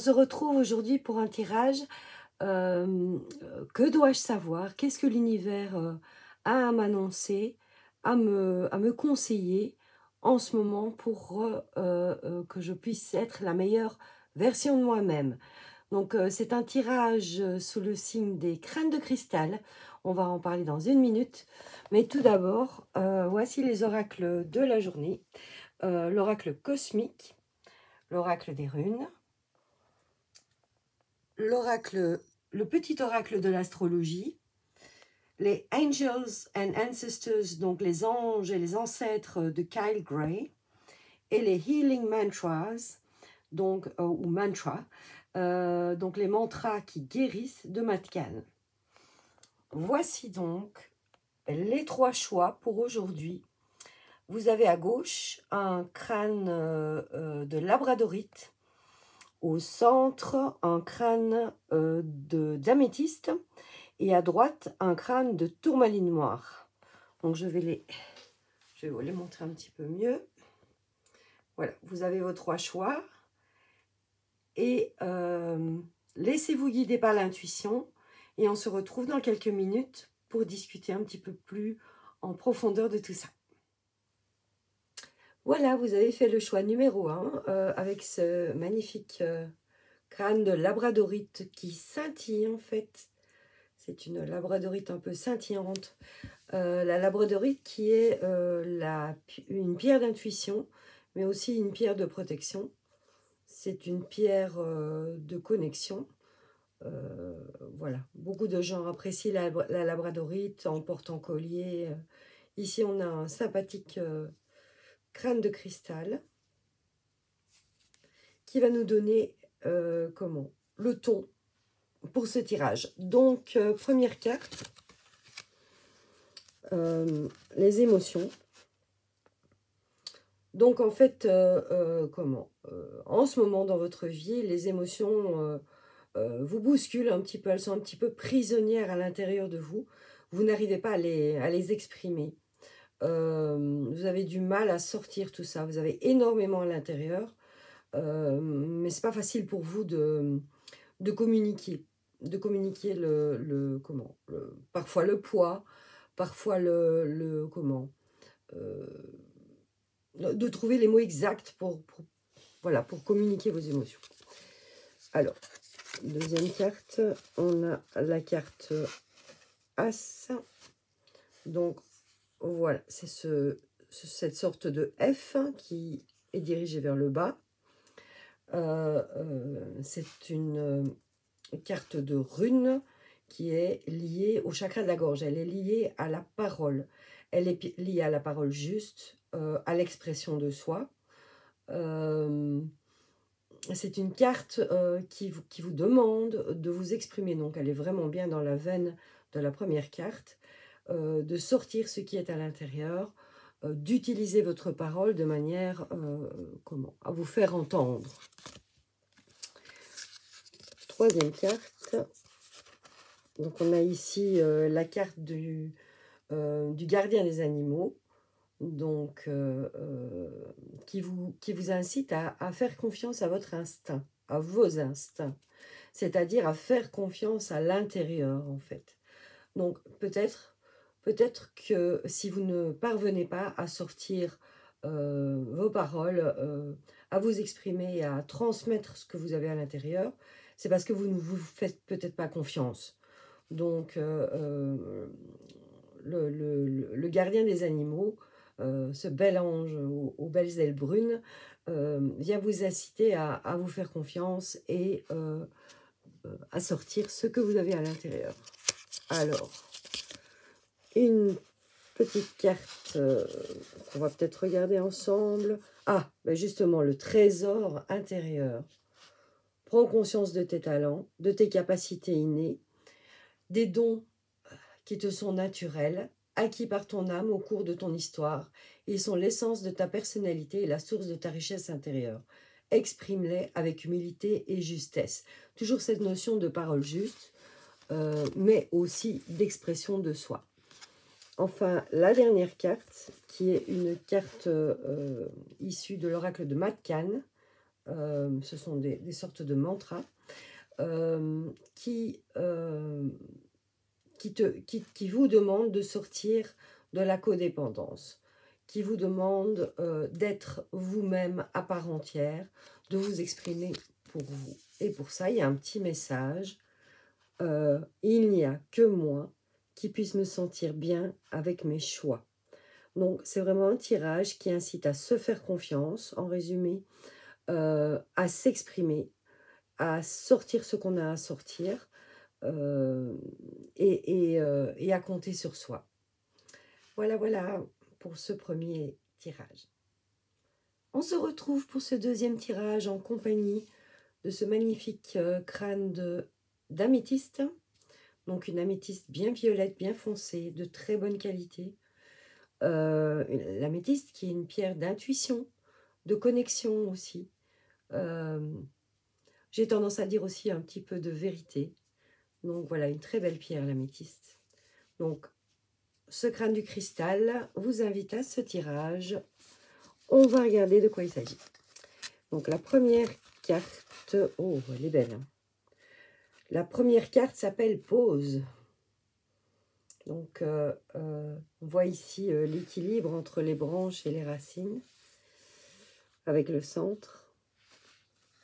se retrouve aujourd'hui pour un tirage. Que dois-je savoir? Qu'est-ce que l'univers a à m'annoncer, à me conseiller en ce moment pour que je puisse être la meilleure version de moi-même? Donc, c'est un tirage sous le signe des crânes de cristal. On va en parler dans une minute. Mais tout d'abord, voici les oracles de la journée. L'oracle cosmique, l'oracle des runes, le petit oracle de l'astrologie, les Angels and Ancestors, donc les anges et les ancêtres de Kyle Gray, et les Healing Mantras, donc, ou mantras, donc les mantras qui guérissent de Matt Kahn. Voici donc les 3 choix pour aujourd'hui. Vous avez à gauche un crâne de labradorite, au centre un crâne d'améthyste et à droite un crâne de tourmaline noire. Donc je vais vous les montrer un petit peu mieux. Voilà, vous avez vos 3 choix et laissez-vous guider par l'intuition et on se retrouve dans quelques minutes pour discuter un petit peu plus en profondeur de tout ça. Voilà, vous avez fait le choix numéro 1 avec ce magnifique crâne de labradorite qui scintille en fait. C'est une labradorite un peu scintillante. La labradorite qui est une pierre d'intuition, mais aussi une pierre de protection. C'est une pierre de connexion. Voilà, beaucoup de gens apprécient la labradorite en portant collier. Ici, on a un sympathique crâne de cristal qui va nous donner le ton pour ce tirage. Donc, première carte, les émotions. Donc, en fait, en ce moment dans votre vie, les émotions vous bousculent un petit peu, elles sont un petit peu prisonnières à l'intérieur de vous. Vous n'arrivez pas à les exprimer. Vous avez du mal à sortir tout ça. Vous avez énormément à l'intérieur, mais c'est pas facile pour vous de communiquer. De communiquer parfois le poids, parfois de trouver les mots exacts pour communiquer vos émotions. Alors, deuxième carte, on a la carte As. Donc, voilà, c'est cette sorte de F qui est dirigée vers le bas. C'est une carte de rune qui est liée au chakra de la gorge. Elle est liée à la parole. Elle est liée à la parole juste, à l'expression de soi. C'est une carte qui vous demande de vous exprimer. Donc, elle est vraiment bien dans la veine de la première carte. De sortir ce qui est à l'intérieur, d'utiliser votre parole de manière à vous faire entendre. Troisième carte. Donc, on a ici la carte du gardien des animaux. Donc, qui vous incite à faire confiance à votre instinct, à vos instincts, c'est-à-dire à faire confiance à l'intérieur, en fait. Donc, peut-être que si vous ne parvenez pas à sortir vos paroles, à vous exprimer, à transmettre ce que vous avez à l'intérieur, c'est parce que vous ne vous faites peut-être pas confiance. Donc, le gardien des animaux, ce bel ange aux belles ailes brunes, vient vous inciter à vous faire confiance et à sortir ce que vous avez à l'intérieur. Alors, une petite carte qu'on va peut-être regarder ensemble. Ah, ben justement, le trésor intérieur. Prends conscience de tes talents, de tes capacités innées, des dons qui te sont naturels, acquis par ton âme au cours de ton histoire. Ils sont l'essence de ta personnalité et la source de ta richesse intérieure. Exprime-les avec humilité et justesse. Toujours cette notion de parole juste, mais aussi d'expression de soi. Enfin, la dernière carte, qui est une carte issue de l'oracle de Matt Kahn, ce sont des sortes de mantras qui vous demandent de sortir de la codépendance, qui vous demandent d'être vous-même à part entière, de vous exprimer pour vous. Et pour ça, il y a un petit message. Il n'y a que moi qui puisse me sentir bien avec mes choix. Donc, c'est vraiment un tirage qui incite à se faire confiance, en résumé, à s'exprimer, à sortir ce qu'on a à sortir et à compter sur soi. Voilà, voilà pour ce premier tirage. On se retrouve pour ce deuxième tirage en compagnie de ce magnifique crâne d'améthyste. Donc une améthyste bien violette, bien foncée, de très bonne qualité. L'améthyste qui est une pierre d'intuition, de connexion aussi. J'ai tendance à dire aussi un petit peu de vérité. Donc voilà, une très belle pierre, l'améthyste. Donc, ce crâne du cristal vous invite à ce tirage. On va regarder de quoi il s'agit. Donc, la première carte... Oh, elle est belle. Hein. La première carte s'appelle Pause. Donc, on voit ici l'équilibre entre les branches et les racines, avec le centre,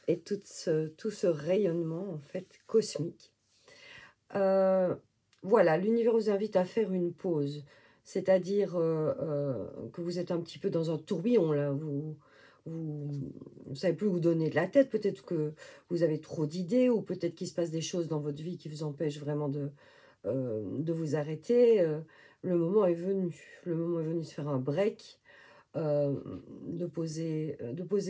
et tout ce rayonnement, en fait, cosmique. Voilà, l'univers vous invite à faire une pause, c'est-à-dire que vous êtes un petit peu dans un tourbillon, là, vous ne savez plus où donner de la tête, peut-être que vous avez trop d'idées, ou peut-être qu'il se passe des choses dans votre vie qui vous empêchent vraiment de vous arrêter. Le moment est venu de se faire un break, de poser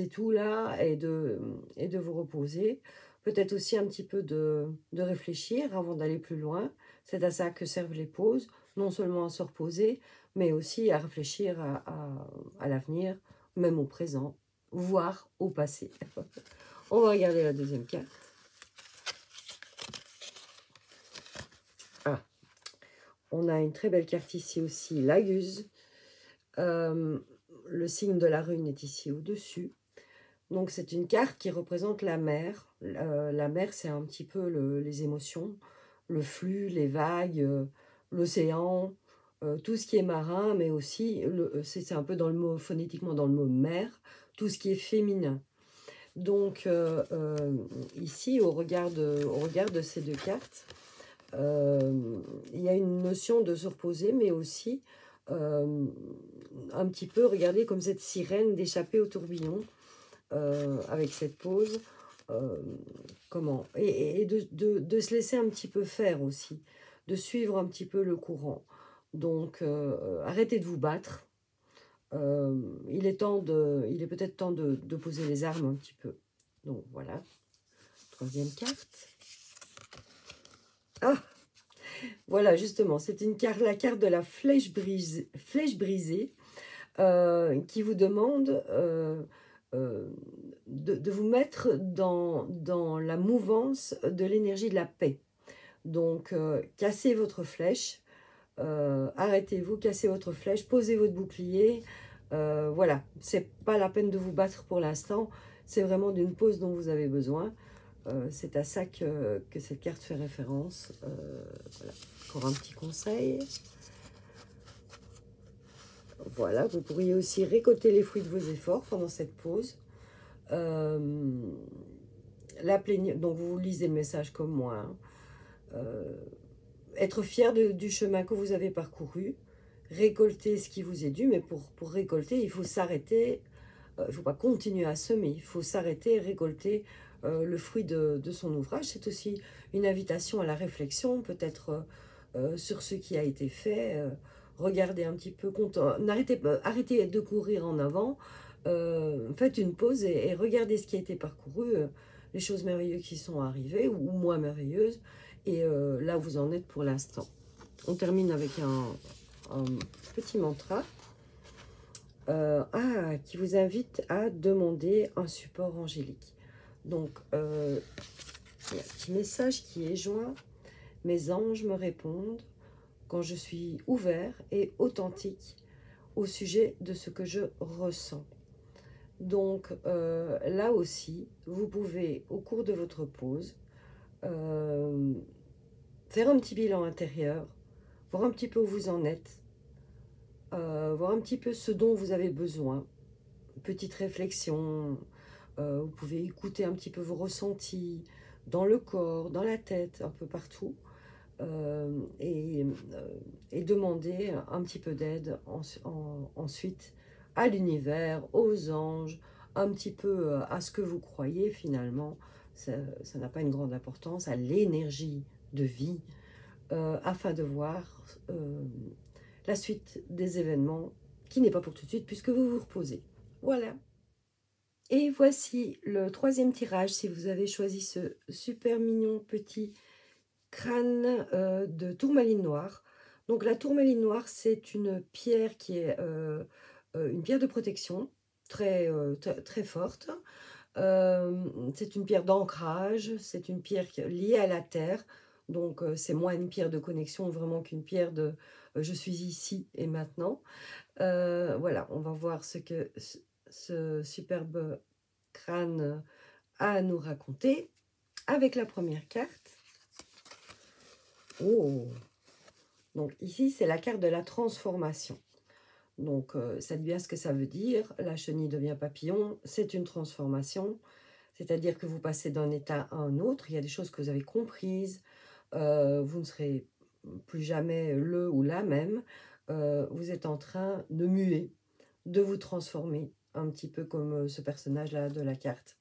tout là et de vous reposer. Peut-être aussi un petit peu de réfléchir avant d'aller plus loin. C'est à ça que servent les pauses, non seulement à se reposer, mais aussi à réfléchir à l'avenir, même au présent, voire au passé. On va regarder la deuxième carte. Ah, on a une très belle carte ici aussi, l'Aguse. Le signe de la rune est ici au-dessus. Donc, c'est une carte qui représente la mer. La mer, c'est un petit peu les émotions, le flux, les vagues, l'océan, tout ce qui est marin, mais aussi, c'est un peu dans le mot, phonétiquement dans le mot mer, tout ce qui est féminin. Donc, ici, au regard de ces deux cartes, il y a une notion de se reposer, mais aussi un petit peu, regardez, comme cette sirène d'échapper au tourbillon, avec cette pause, comment et de se laisser un petit peu faire aussi, de suivre un petit peu le courant. Donc, arrêtez de vous battre. Il est peut-être temps de poser les armes un petit peu. Donc, voilà. Troisième carte. Ah! Voilà, justement, c'est la carte de la flèche brisée qui vous demande de vous mettre dans la mouvance de l'énergie de la paix. Donc, cassez votre flèche, arrêtez-vous, cassez votre flèche, posez votre bouclier. Voilà, c'est pas la peine de vous battre pour l'instant, c'est vraiment d'une pause dont vous avez besoin. C'est à ça que cette carte fait référence. Voilà, encore un petit conseil. Voilà, vous pourriez aussi récolter les fruits de vos efforts pendant cette pause. Donc, vous lisez le message comme moi. Hein. Être fier du chemin que vous avez parcouru. Récolter ce qui vous est dû, mais pour récolter, il faut s'arrêter. Il ne faut pas continuer à semer. Il faut s'arrêter et récolter le fruit de son ouvrage. C'est aussi une invitation à la réflexion, peut-être sur ce qui a été fait. Regardez un petit peu, arrêtez de courir en avant, faites une pause et regardez ce qui a été parcouru, les choses merveilleuses qui sont arrivées ou moins merveilleuses, et là vous en êtes pour l'instant. On termine avec un petit mantra qui vous invite à demander un support angélique. Donc, il y a un petit message qui est joint. Mes anges me répondent quand je suis ouvert et authentique au sujet de ce que je ressens. Donc là aussi, vous pouvez, au cours de votre pause, faire un petit bilan intérieur, voir un petit peu où vous en êtes, voir un petit peu ce dont vous avez besoin. Petite réflexion, vous pouvez écouter un petit peu vos ressentis dans le corps, dans la tête, un peu partout. Et demander un petit peu d'aide ensuite à l'univers, aux anges, un petit peu à ce que vous croyez finalement, ça n'a pas une grande importance, à l'énergie de vie, afin de voir la suite des événements, qui n'est pas pour tout de suite puisque vous vous reposez. Voilà. Et voici le troisième tirage, si vous avez choisi ce super mignon petit crâne de tourmaline noire. Donc la tourmaline noire, c'est une pierre qui est une pierre de protection très forte. C'est une pierre d'ancrage, c'est une pierre liée à la terre. Donc c'est moins une pierre de connexion vraiment qu'une pierre de je suis ici et maintenant. Voilà, on va voir ce que ce superbe crâne a à nous raconter avec la première carte. Oh! Donc ici, c'est la carte de la transformation. Donc, ça dit bien ce que ça veut dire. La chenille devient papillon, c'est une transformation. C'est-à-dire que vous passez d'un état à un autre. Il y a des choses que vous avez comprises. Vous ne serez plus jamais le ou la même. Vous êtes en train de muer, de vous transformer. Un petit peu comme ce personnage-là de la carte.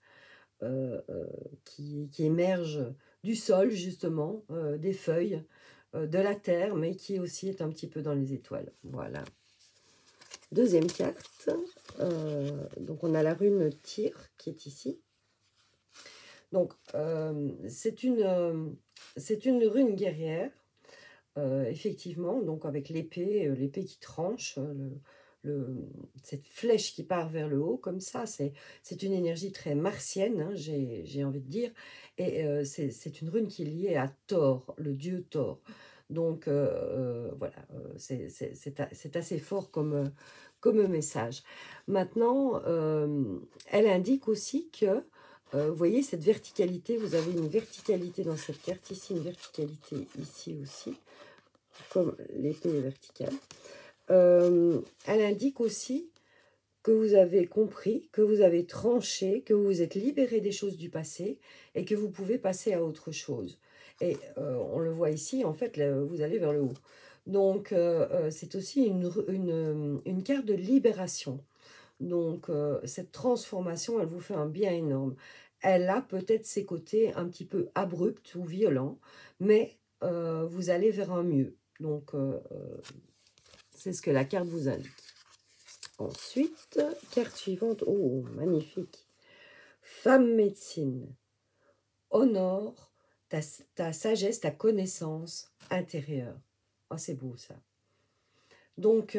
Qui émerge du sol, justement, des feuilles, de la terre, mais qui aussi est un petit peu dans les étoiles. Voilà. Deuxième carte. Donc, on a la rune Tyr qui est ici. Donc, c'est une rune guerrière, effectivement, donc avec l'épée qui tranche, cette flèche qui part vers le haut, comme ça, c'est une énergie très martienne, hein, j'ai envie de dire, et c'est une rune qui est liée à Thor, le dieu Thor. Donc, voilà, c'est assez fort comme message. Maintenant, elle indique aussi que, vous voyez, cette verticalité, vous avez une verticalité dans cette carte ici, une verticalité ici aussi, comme l'épée est verticale. Elle indique aussi que vous avez compris, que vous avez tranché, que vous vous êtes libéré des choses du passé et que vous pouvez passer à autre chose. Et on le voit ici, en fait, là, vous allez vers le haut. Donc, c'est aussi une carte de libération. Donc, cette transformation, elle vous fait un bien énorme. Elle a peut-être ses côtés un petit peu abrupts ou violents, mais vous allez vers un mieux. Donc, c'est ce que la carte vous indique. Ensuite, carte suivante. Oh, magnifique. Femme médecine. Honore ta sagesse, ta connaissance intérieure. Oh, c'est beau ça. Donc,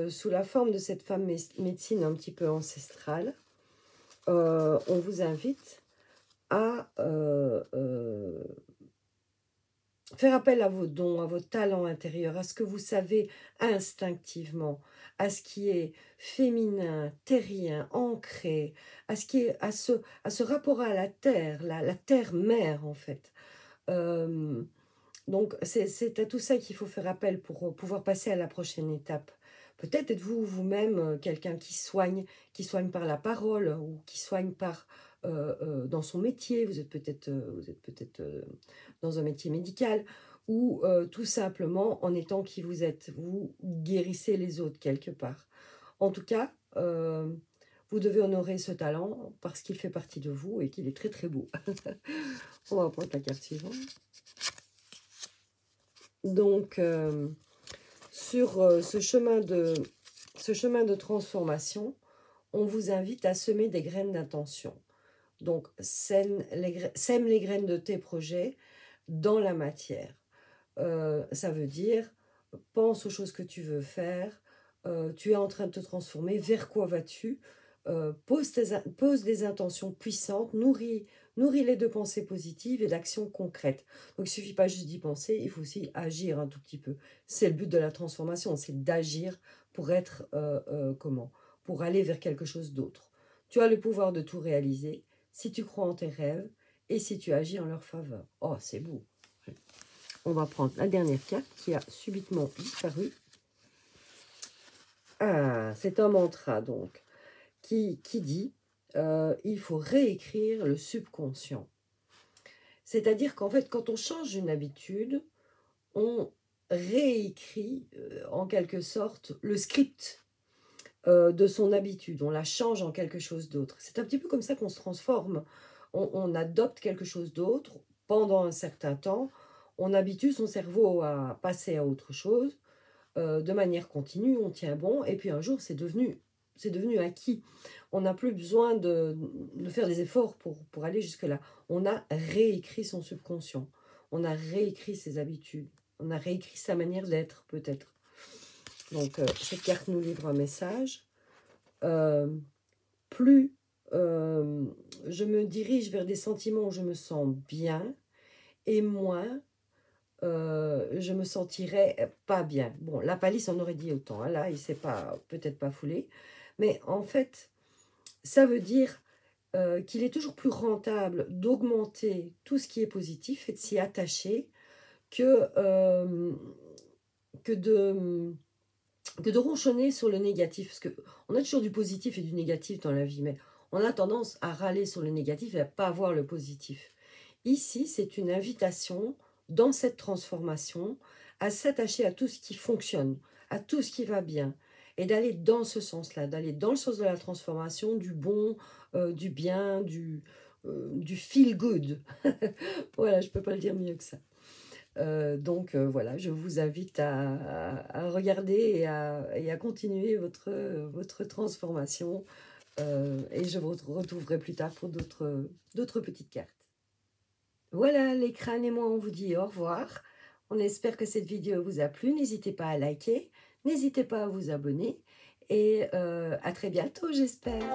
sous la forme de cette femme médecine un petit peu ancestrale, on vous invite à faire appel à vos dons, à vos talents intérieurs, à ce que vous savez instinctivement, à ce qui est féminin, terrien, ancré, à ce rapport à la terre, la terre-mère en fait. Donc c'est à tout ça qu'il faut faire appel pour pouvoir passer à la prochaine étape. Peut-être êtes-vous vous-même quelqu'un qui soigne par la parole ou qui soigne dans son métier. Vous êtes peut-être dans un métier médical ou tout simplement en étant qui vous êtes. Vous guérissez les autres quelque part. En tout cas, vous devez honorer ce talent parce qu'il fait partie de vous et qu'il est très très beau. On va prendre la carte suivante. Donc, sur ce chemin de transformation, on vous invite à semer des graines d'intention. Donc, sème les graines de tes projets dans la matière. Ça veut dire, pense aux choses que tu veux faire, tu es en train de te transformer, vers quoi vas-tu? Pose des intentions puissantes, nourris-les de pensées positives et d'actions concrètes. Donc, il ne suffit pas juste d'y penser, il faut aussi agir un tout petit peu. C'est le but de la transformation, c'est d'agir pour être, pour aller vers quelque chose d'autre. Tu as le pouvoir de tout réaliser si tu crois en tes rêves et si tu agis en leur faveur. Oh, c'est beau. On va prendre la dernière carte qui a subitement disparu. Ah, c'est un mantra donc qui dit il faut réécrire le subconscient. C'est-à-dire qu'en fait, quand on change une habitude, on réécrit en quelque sorte le script de son habitude. On la change en quelque chose d'autre. C'est un petit peu comme ça qu'on se transforme. On adopte quelque chose d'autre pendant un certain temps. On habitue son cerveau à passer à autre chose de manière continue. On tient bon et puis un jour, c'est devenu acquis. On n'a plus besoin de faire des efforts pour aller jusque-là. On a réécrit son subconscient. On a réécrit ses habitudes. On a réécrit sa manière d'être, peut-être. Donc, cette carte nous livre un message. Plus je me dirige vers des sentiments où je me sens bien, et moins je me sentirais pas bien. Bon, la palisse en aurait dit autant. Hein, là, il ne s'est peut-être pas foulé. Mais en fait, ça veut dire qu'il est toujours plus rentable d'augmenter tout ce qui est positif et de s'y attacher que de ronchonner sur le négatif. Parce qu'on a toujours du positif et du négatif dans la vie, mais on a tendance à râler sur le négatif et à ne pas voir le positif. Ici, c'est une invitation dans cette transformation à s'attacher à tout ce qui fonctionne, à tout ce qui va bien, et d'aller dans ce sens-là, d'aller dans le sens de la transformation, du bon, du bien, du feel good. Voilà, je ne peux pas le dire mieux que ça. Donc voilà, je vous invite à regarder et à continuer votre transformation. Et je vous retrouverai plus tard pour d'autres petites cartes. Voilà, les crânes et moi, on vous dit au revoir. On espère que cette vidéo vous a plu. N'hésitez pas à liker, n'hésitez pas à vous abonner. Et à très bientôt, j'espère.